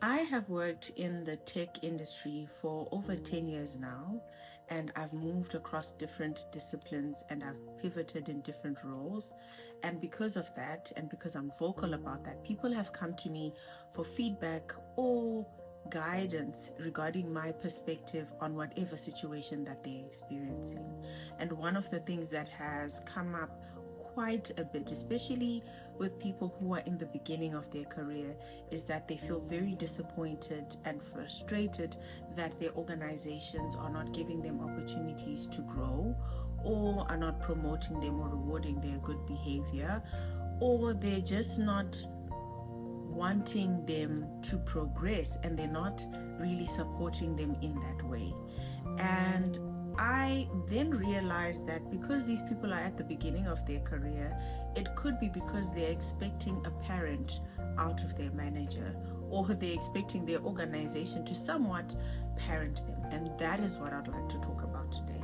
I have worked in the tech industry for over 10 years now, and I've moved across different disciplines and I've pivoted in different roles. And because of that, and because I'm vocal about that, people have come to me for feedback or guidance regarding my perspective on whatever situation that they're experiencing. And one of the things that has come up quite a bit, especially with people who are in the beginning of their career, is that they feel very disappointed and frustrated that their organizations are not giving them opportunities to grow, or are not promoting them or rewarding their good behavior, or they're just not wanting them to progress and they're not really supporting them in that way. And I then realized that because these people are at the beginning of their career, it could be because they're expecting a parent out of their manager, or they're expecting their organization to somewhat parent them. And that is what I'd like to talk about today.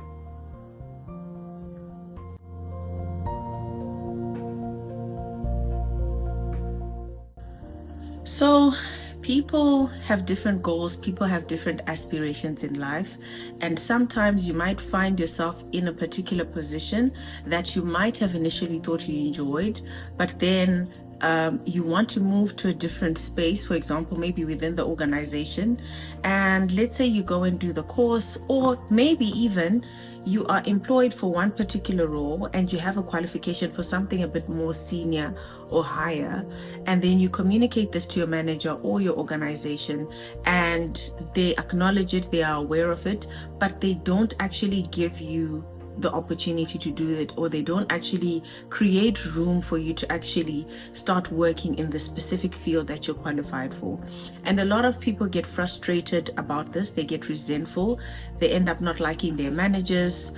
So, people have different goals, people have different aspirations in life, and sometimes you might find yourself in a particular position that you might have initially thought you enjoyed, but then you want to move to a different space, for example, maybe within the organization. And let's say you go and do the course, or maybe even you are employed for one particular role and you have a qualification for something a bit more senior or higher, and then you communicate this to your manager or your organization, and they acknowledge it, they are aware of it, but they don't actually give you the opportunity to do it, or they don't actually create room for you to actually start working in the specific field that you're qualified for. And a lot of people get frustrated about this, they get resentful, they end up not liking their managers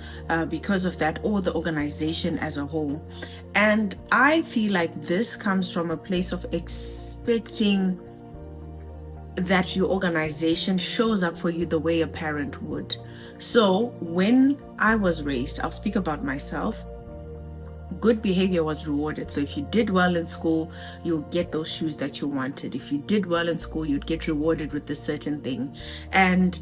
because of that, or the organization as a whole. And I feel like this comes from a place of expecting that your organization shows up for you the way a parent would. So when I was raised, I'll speak about myself, good behavior was rewarded. So if you did well in school, you'll get those shoes that you wanted. If you did well in school, you'd get rewarded with this certain thing. And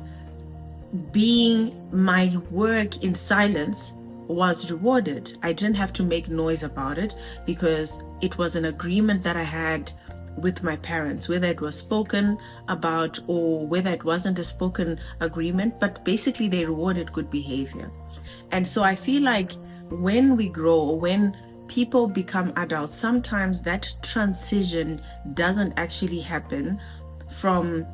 being my work in silence was rewarded. I didn't have to make noise about it because it was an agreement that I had with my parents, whether it was spoken about or whether it wasn't a spoken agreement, but basically they rewarded good behavior. And so I feel like when we grow, or when people become adults, sometimes that transition doesn't actually happen from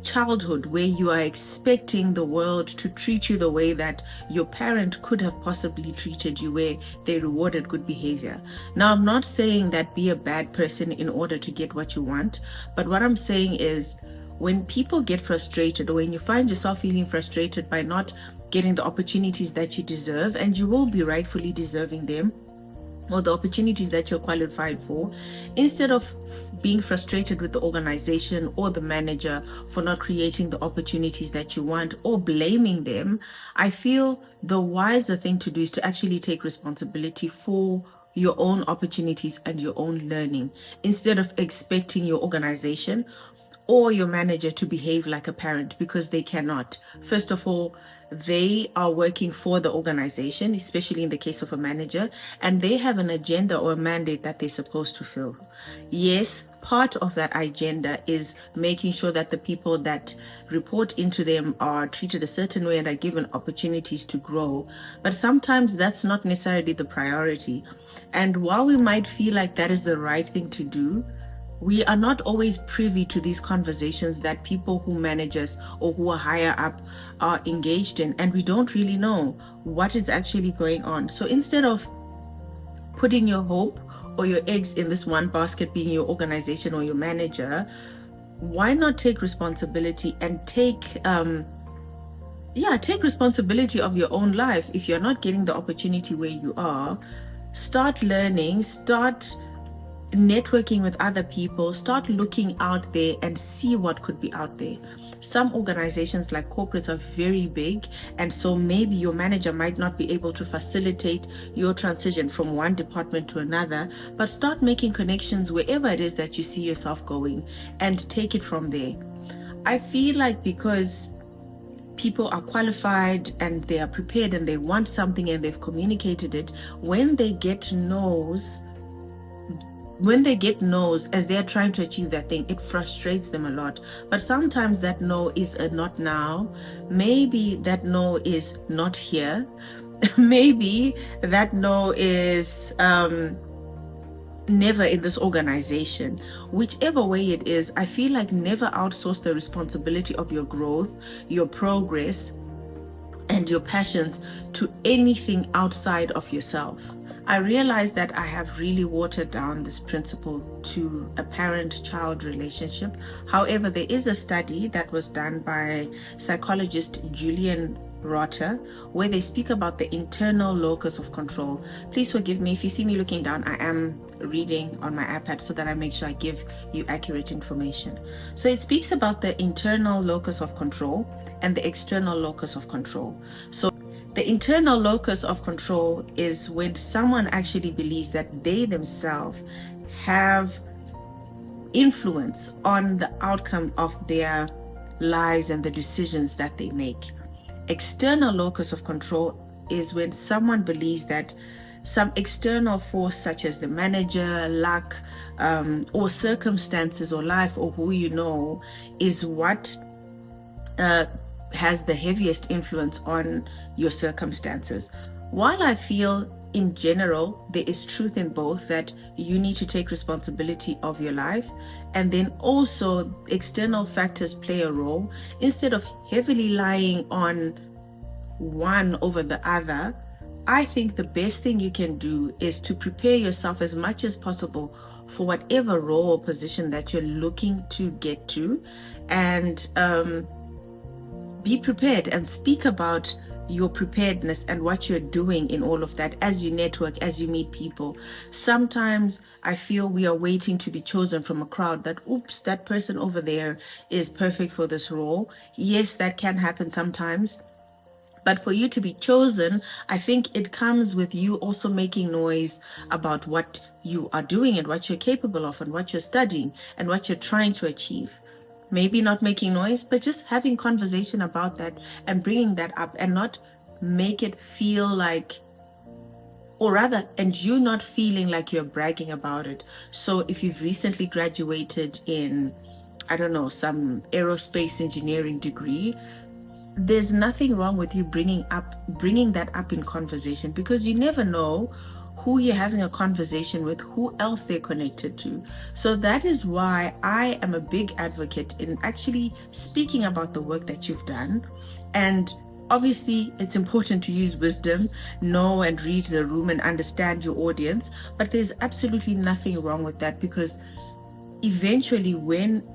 childhood, where you are expecting the world to treat you the way that your parent could have possibly treated you, where they rewarded good behavior. Now, I'm not saying that be a bad person in order to get what you want, but what I'm saying is when people get frustrated, or when you find yourself feeling frustrated by not getting the opportunities that you deserve, and you will be rightfully deserving them, or the opportunities that you're qualified for, instead of being frustrated with the organization or the manager for not creating the opportunities that you want, or blaming them, I feel the wiser thing to do is to actually take responsibility for your own opportunities and your own learning, instead of expecting your organization or your manager to behave like a parent, because they cannot. First of all, they are working for the organization, especially in the case of a manager, and they have an agenda or a mandate that they're supposed to fill. Yes, part of that agenda is making sure that the people that report into them are treated a certain way and are given opportunities to grow. But sometimes that's not necessarily the priority. And while we might feel like that is the right thing to do, we are not always privy to these conversations that people who manage us or who are higher up are engaged in, and we don't really know what is actually going on. So instead of putting your hope or your eggs in this one basket, being your organization or your manager, why not take responsibility and take responsibility of your own life? If you're not getting the opportunity where you are, start learning, start networking with other people, start looking out there and see what could be out there. some organizations like corporates are very big, and so maybe your manager might not be able to facilitate your transition from one department to another, but start making connections wherever it is that you see yourself going and take it from there. I feel like because people are qualified and they are prepared and they want something and they've communicated it, when they get no's as they're trying to achieve that thing, it frustrates them a lot. But sometimes that no is a not now. Maybe that no is not here. Maybe that no is never in this organization. Whichever way it is, I feel like never outsource the responsibility of your growth, your progress, and your passions to anything outside of yourself. I realize that I have really watered down this principle to a parent-child relationship. However, there is a study that was done by psychologist Julian Rotter where they speak about the internal locus of control. Please forgive me if you see me looking down. I am reading on my iPad so that I make sure I give you accurate information. So it speaks about the internal locus of control and the external locus of control. So the internal locus of control is when someone actually believes that they themselves have influence on the outcome of their lives and the decisions that they make. External locus of control is when someone believes that some external force such as the manager, luck, or circumstances or life or who you know is what has the heaviest influence on your circumstances. While I feel in general there is truth in both, that you need to take responsibility of your life, and then also external factors play a role, instead of heavily relying on one over the other, I think the best thing you can do is to prepare yourself as much as possible for whatever role or position that you're looking to get to, and be prepared and speak about your preparedness and what you're doing in all of that as you network, as you meet people. Sometimes I feel we are waiting to be chosen from a crowd, that oops, that person over there is perfect for this role. Yes, that can happen sometimes. But for you to be chosen, I think it comes with you also making noise about what you are doing and what you're capable of and what you're studying and what you're trying to achieve. Maybe not making noise, but just having conversation about that and bringing that up, and not make it feel like, or rather, and you not feeling like you're bragging about it. So if you've recently graduated in, I don't know, some aerospace engineering degree, there's nothing wrong with you bringing that up in conversation, because you never know who you're having a conversation with, who else they're connected to. So that is why I am a big advocate in actually speaking about the work that you've done. And obviously it's important to use wisdom, know and read the room and understand your audience, but there's absolutely nothing wrong with that, because eventually when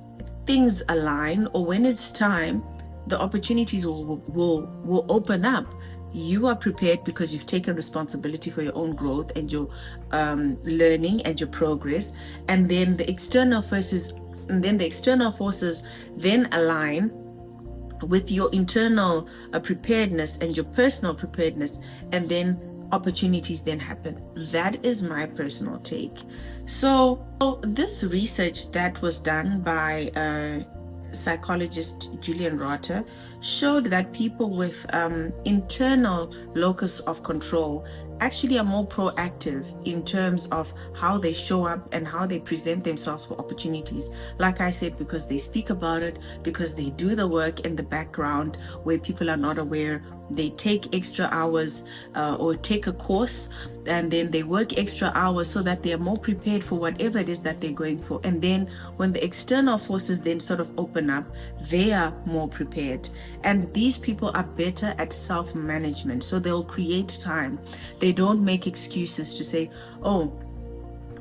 things align or when it's time, the opportunities will open up. You are prepared because you've taken responsibility for your own growth and your learning and your progress, and then the external forces then align with your internal preparedness and your personal preparedness, and then opportunities then happen. That is my personal take. So this research that was done by psychologist Julian Rotter showed that people with internal locus of control actually are more proactive in terms of how they show up and how they present themselves for opportunities. Like I said, because they speak about it, because they do the work in the background where people are not aware. They take extra hours or take a course, and then they work extra hours so that they are more prepared for whatever it is that they're going for. And then when the external forces then sort of open up, they are more prepared. And these people are better at self-management, so they'll create time. They don't make excuses to say, oh,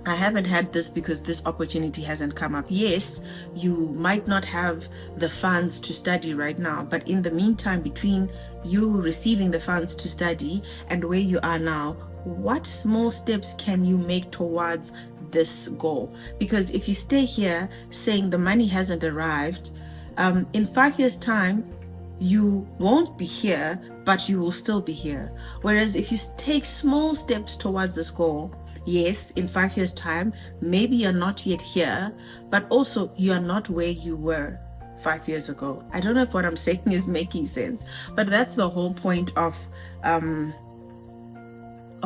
I haven't had this because this opportunity hasn't come up. Yes, you might not have the funds to study right now, but in the meantime, between you receiving the funds to study and where you are now, what small steps can you make towards this goal? Because if you stay here saying the money hasn't arrived, In 5 years' time, you won't be here, but you will still be here. Whereas if you take small steps towards this goal, yes, in 5 years' time, maybe you're not yet here, but also you are not where you were 5 years ago. I don't know if what I'm saying is making sense, but that's the whole point of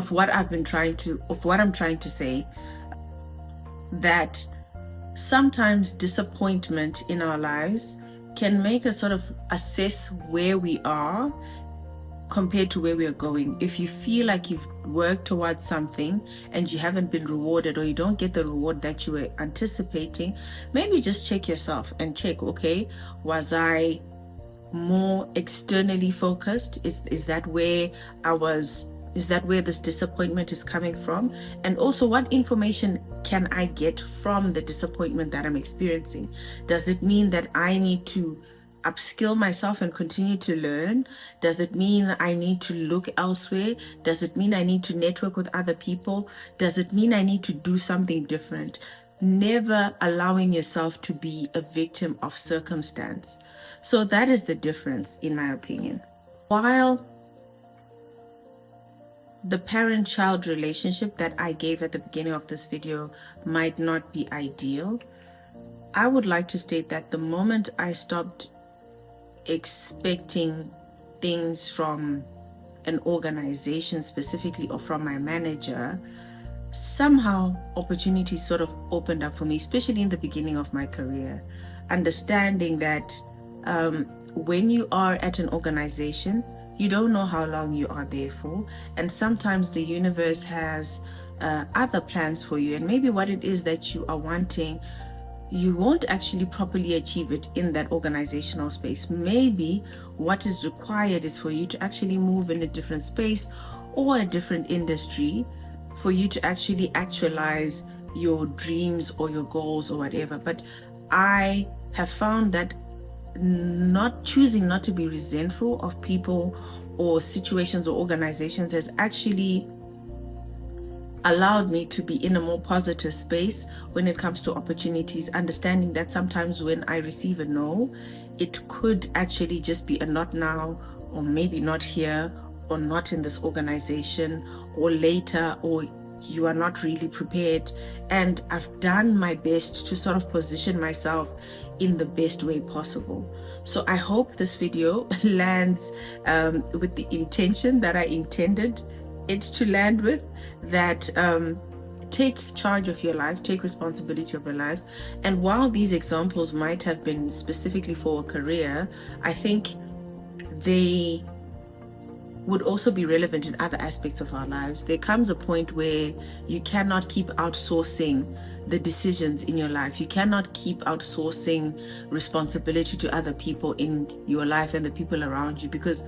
what I'm trying to say, that sometimes disappointment in our lives can make us sort of assess where we are compared to where we are going. If you feel like you've worked towards something and you haven't been rewarded, or you don't get the reward that you were anticipating, maybe just check yourself and check, okay, was I more externally focused? Is that where I was? Is that where this disappointment is coming from? And also, what information can I get from the disappointment that I'm experiencing? Does it mean that I need to upskill myself and continue to learn? Does it mean I need to look elsewhere? Does it mean I need to network with other people? Does it mean I need to do something different? Never allowing yourself to be a victim of circumstance. So that is the difference, in my opinion. While the parent-child relationship that I gave at the beginning of this video might not be ideal, I would like to state that the moment I stopped expecting things from an organization specifically, or from my manager, somehow opportunities sort of opened up for me, especially in the beginning of my career. Understanding that when you are at an organization, you don't know how long you are there for, and sometimes the universe has other plans for you, and maybe what it is that you are wanting, you won't actually properly achieve it in that organizational space. Maybe what is required is for you to actually move in a different space or a different industry for you to actually actualize your dreams or your goals or whatever. But I have found that not to be resentful of people or situations or organizations has actually allowed me to be in a more positive space when it comes to opportunities, understanding that sometimes when I receive a no, it could actually just be a not now, or maybe not here, or not in this organization, or later, or you are not really prepared. And I've done my best to sort of position myself in the best way possible. So I hope this video lands with the intention that I intended it to land with, that take charge of your life, take responsibility of your life. And while these examples might have been specifically for a career, I think they would also be relevant in other aspects of our lives. There comes a point where you cannot keep outsourcing the decisions in your life. You cannot keep outsourcing responsibility to other people in your life and the people around you, because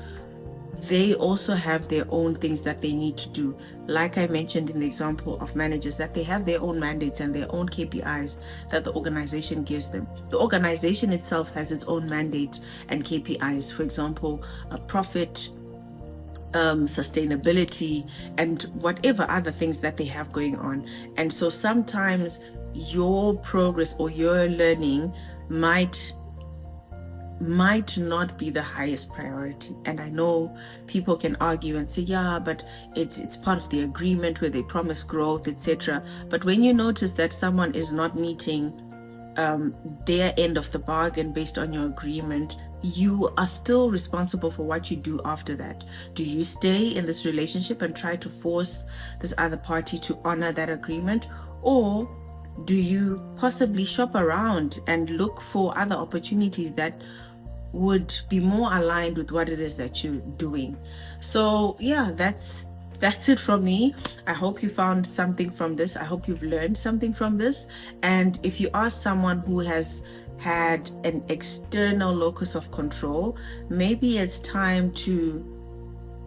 they also have their own things that they need to do. Like I mentioned in the example of managers, that they have their own mandates and their own KPIs that the organization gives them. The organization itself has its own mandate and KPIs, for example, a profit, sustainability, and whatever other things that they have going on. And so sometimes your progress or your learning might not be the highest priority. And I know people can argue and say, yeah, but it's part of the agreement where they promise growth, etc. But when you notice that someone is not meeting their end of the bargain based on your agreement, you are still responsible for what you do after that. Do you stay in this relationship and try to force this other party to honor that agreement, or do you possibly shop around and look for other opportunities that would be more aligned with what it is that you're doing? So yeah, that's it from me. I hope you found something from this. I hope you've learned something from this. And if you are someone who has had an external locus of control, maybe it's time to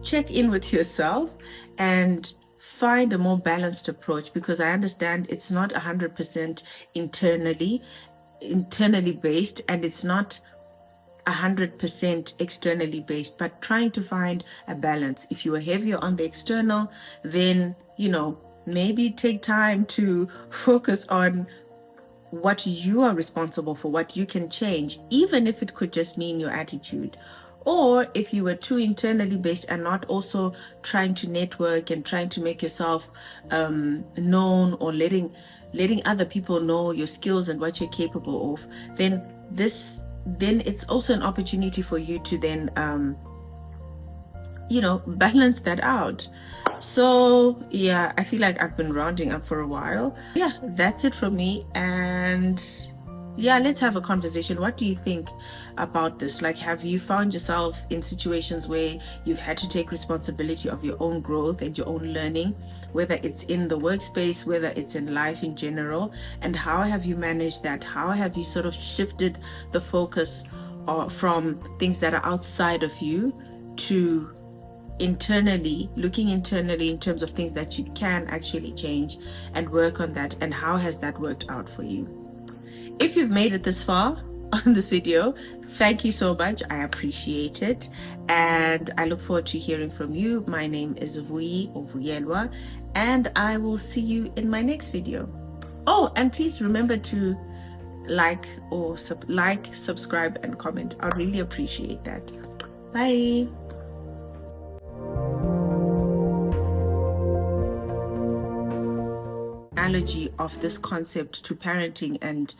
check in with yourself and find a more balanced approach, because I understand it's not 100% internally based, and it's not 100% externally based, but trying to find a balance. If you are heavier on the external, then maybe take time to focus on what you are responsible for, what you can change, even if it could just mean your attitude. Or if you were too internally based and not also trying to network and trying to make yourself known, or letting other people know your skills and what you're capable of, then it's also an opportunity for you to then balance that out. So yeah, I feel like I've been rounding up for a while. Yeah, that's it from me. And yeah, let's have a conversation. What do you think about this? Like, have you found yourself in situations where you've had to take responsibility of your own growth and your own learning, whether it's in the workspace, whether it's in life in general? And how have you managed that? How have you sort of shifted the focus from things that are outside of you to looking internally in terms of things that you can actually change and work on that? And how has that worked out for you? If you've made it this far on this video, thank you so much. I appreciate it. And I look forward to hearing from you. My name is Vui or Vuyelwa, and I will see you in my next video. Oh, and please remember to like, subscribe, and comment. I'd really appreciate that. Bye. Analogy of this concept to parenting and